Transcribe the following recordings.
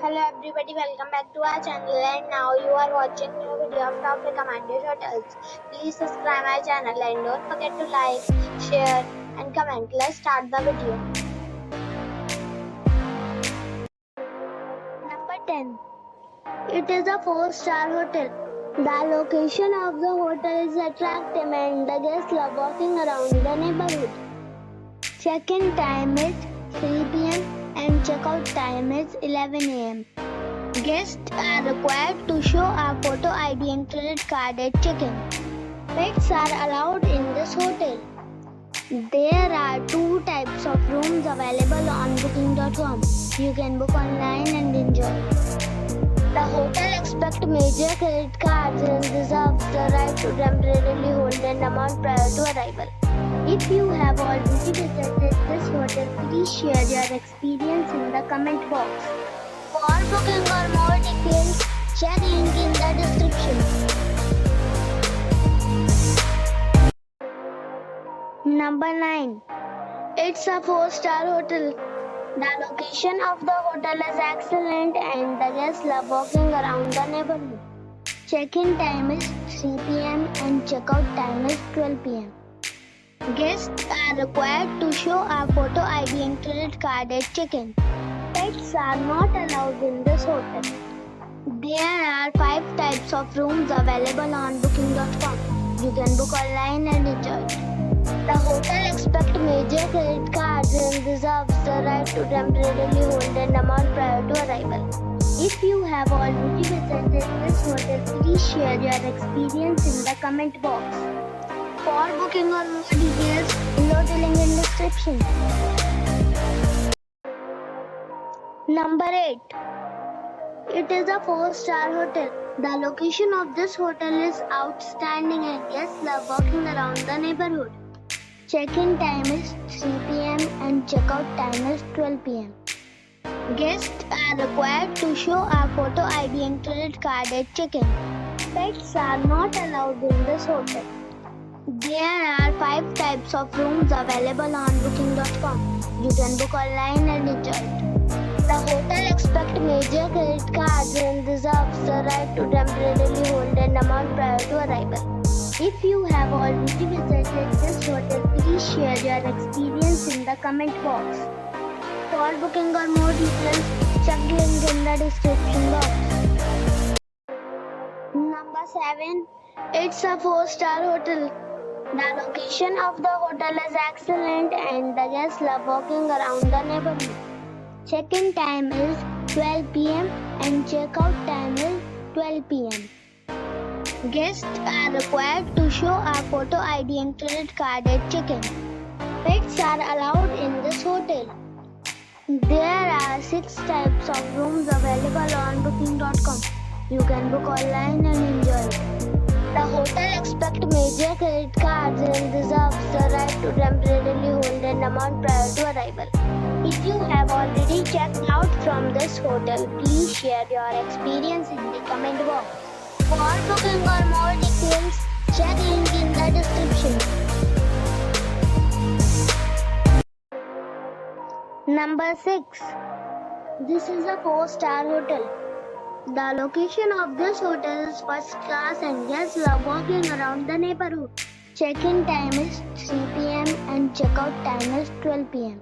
Hello everybody, welcome back to our channel, and now you are watching new video of top recommended hotels. Please subscribe my channel and don't forget to like, share and comment. Let's start the video. Number 10. It is a 4-star hotel. The location of the hotel is attractive and the guests love walking around the neighborhood. Check-in time is 3 p.m. and check-out time is 11 a.m. Guests are required to show a photo ID and credit card at check-in. Pets are allowed in this hotel. There are 2 types of rooms available on booking.com. You can book online and enjoy. The hotel expects major credit cards and reserves the right to temporarily hold an amount prior to arrival. If you have already visited this hotel, please share your experience in the comment box. For booking or more details, check link in the description. Number 9. It's a 4-star hotel. The location of the hotel is excellent and the guests love walking around the neighborhood. Check-in time is 3 p.m. and check-out time is 12 p.m. Guests are required to show a photo ID and credit card at check-in. Pets are not allowed in this hotel. There are 5 types of rooms available on booking.com. You can book online and enjoy it. The hotel expects major credit cards and reserves the right to temporarily hold an amount prior to arrival. If you have already visited this hotel, please share your experience in the comment box. For booking or more details, below the link in description. Number 8. It is a 4-star hotel. The location of this hotel is outstanding and guests love walking around the neighborhood. Check-in time is 3 p.m. and check-out time is 12 p.m. Guests are required to show a photo ID and credit card at check-in. Pets are not allowed in this hotel. There are 5 types of rooms available on booking.com. You can book online and enjoy it. The hotel expects major credit cards and reserves the right to temporarily hold an amount prior to arrival. If you have already visited this hotel, please share your experience in the comment box. For booking or more details, check the link in the description box. Number 7. It's a 4-star hotel. The location of the hotel is excellent and the guests love walking around the neighborhood. Check-in time is 12 p.m. and check-out time is 12 p.m. Guests are required to show a photo ID and credit card at check-in. Pets are allowed in this hotel. There are 6 types of rooms available on booking.com. You can book online and enjoy it. The hotel expects major credit cards and reserves the right to temporarily hold an amount prior to arrival. If you have already checked out from this hotel, please share your experience in the comment box. For booking or more details, check link in the description. Number 6. This is a 4-star hotel. The location of this hotel is first class and guests love walking around the neighborhood. Check-in time is 3 p.m. and check-out time is 12 p.m.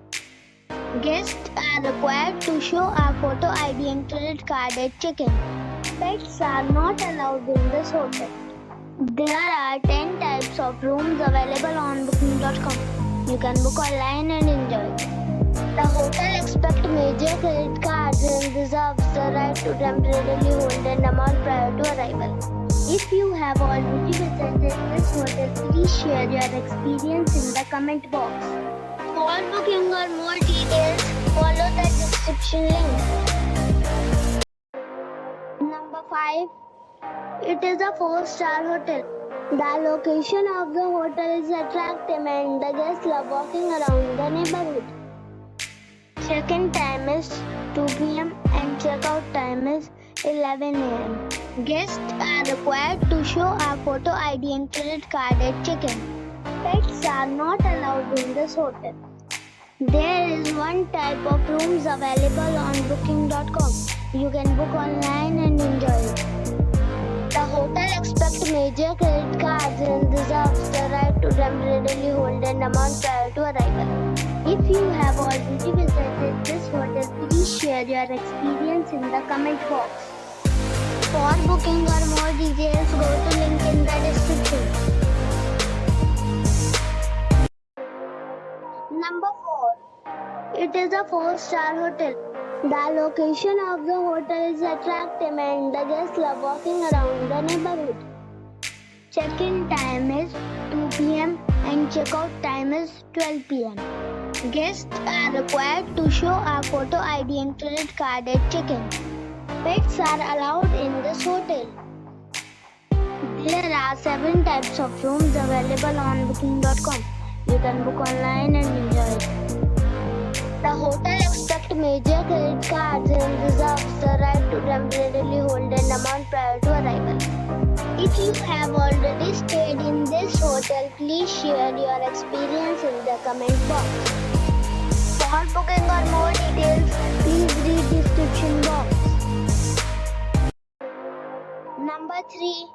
Guests are required to show a photo ID and credit card at check-in. Pets are not allowed in this hotel. There are 10 types of rooms available on booking.com. You can book online and enjoy it. The hotel expects major credit cards and reserves the right to temporarily hold an amount prior to arrival. If you have already visited this hotel, please share your experience in the comment box. For booking or more details, follow the description link. Number 5. It is a 4-star hotel. The location of the hotel is attractive and the guests love walking around the neighborhood. Check-in time is 2 p.m. and check-out time is 11 a.m. Guests are required to show a photo ID and credit card at check-in. Pets are not allowed in this hotel. There is 1 type of rooms available on booking.com. You can book online and enjoy it. The hotel expects major credit cards and reserves the right to temporarily hold an amount prior to arrival. If you have already visited this hotel, please share your experience in the comment box. For booking or more details, go to link in the description. Number 4. It is a 4-star hotel. The location of the hotel is attractive and the guests love walking around the neighborhood. Check-in time is 2 p.m. and check-out time is 12 p.m. Guests are required to show a photo ID and credit card at check-in. Pets are allowed in this hotel. There are 7 types of rooms available on booking.com. You can book online and enjoy it. The hotel accepts major credit cards and reserves the right to temporarily hold an amount prior to arrival. If you have already stayed in this hotel, please share your experience in the comment box. For booking or more details, please read description box. Number 3.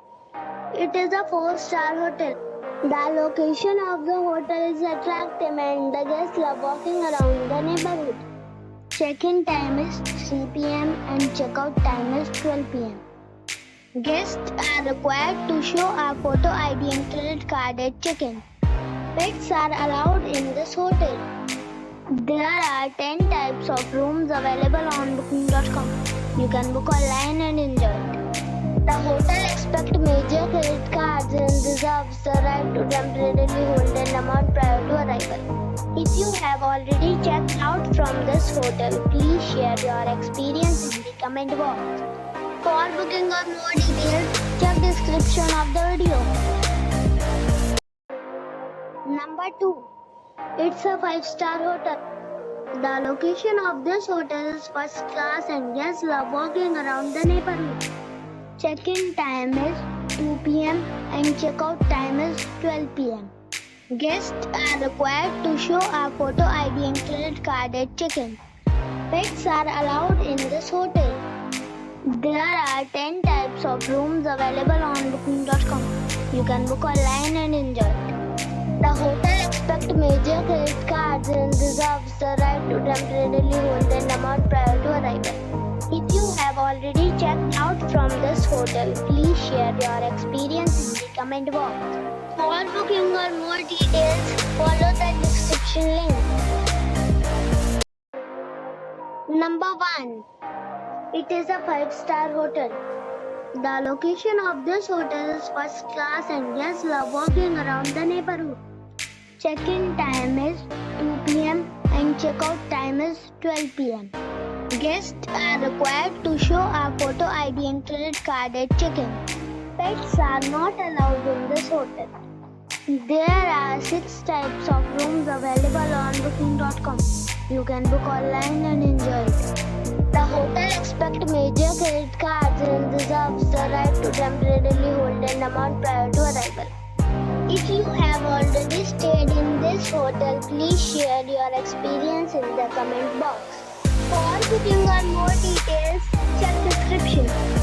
It is a 4-star hotel. The location of the hotel is attractive and the guests love walking around the neighborhood. Check-in time is 3 p.m. and check-out time is 12 p.m. Guests are required to show a photo ID and credit card at check-in. Pets are allowed in this hotel. There are 10 types of rooms available on booking.com. You can book online and enjoy it. The hotel expects major credit cards and reserves the right to temporarily hold an amount prior to arrival. If you have already checked out from this hotel, please share your experience in the comment box. For booking or more details, check description of the video. Number 2. It's a 5-star hotel. The location of this hotel is first class and guests love walking around the neighborhood. Check-in time is 2 p.m. and check-out time is 12 p.m. Guests are required to show a photo ID and credit card at check-in. Pets are allowed in this hotel. There are 10 types of rooms available on booking.com. You can book online and enjoy it. The hotel expects major credit cards and reserves the right to temporarily hold an amount prior to arrival. If you have already checked out from this hotel, please share your experience in the comment box. For booking or more details, follow the description link. Number 1. It is a 5-star hotel. The location of this hotel is first class and guests love walking around the neighborhood. Check-in time is 2 p.m. and check-out time is 12 p.m. Guests are required to show a photo ID and credit card at check-in. Pets are not allowed in this hotel. There are 6 types of rooms available on booking.com. You can book online and enjoy it. The hotel expects major credit cards and reserves the right to temporarily hold an amount prior to arrival. If you have already stayed in this hotel, please share your experience in the comment box. For booking or more details, check description.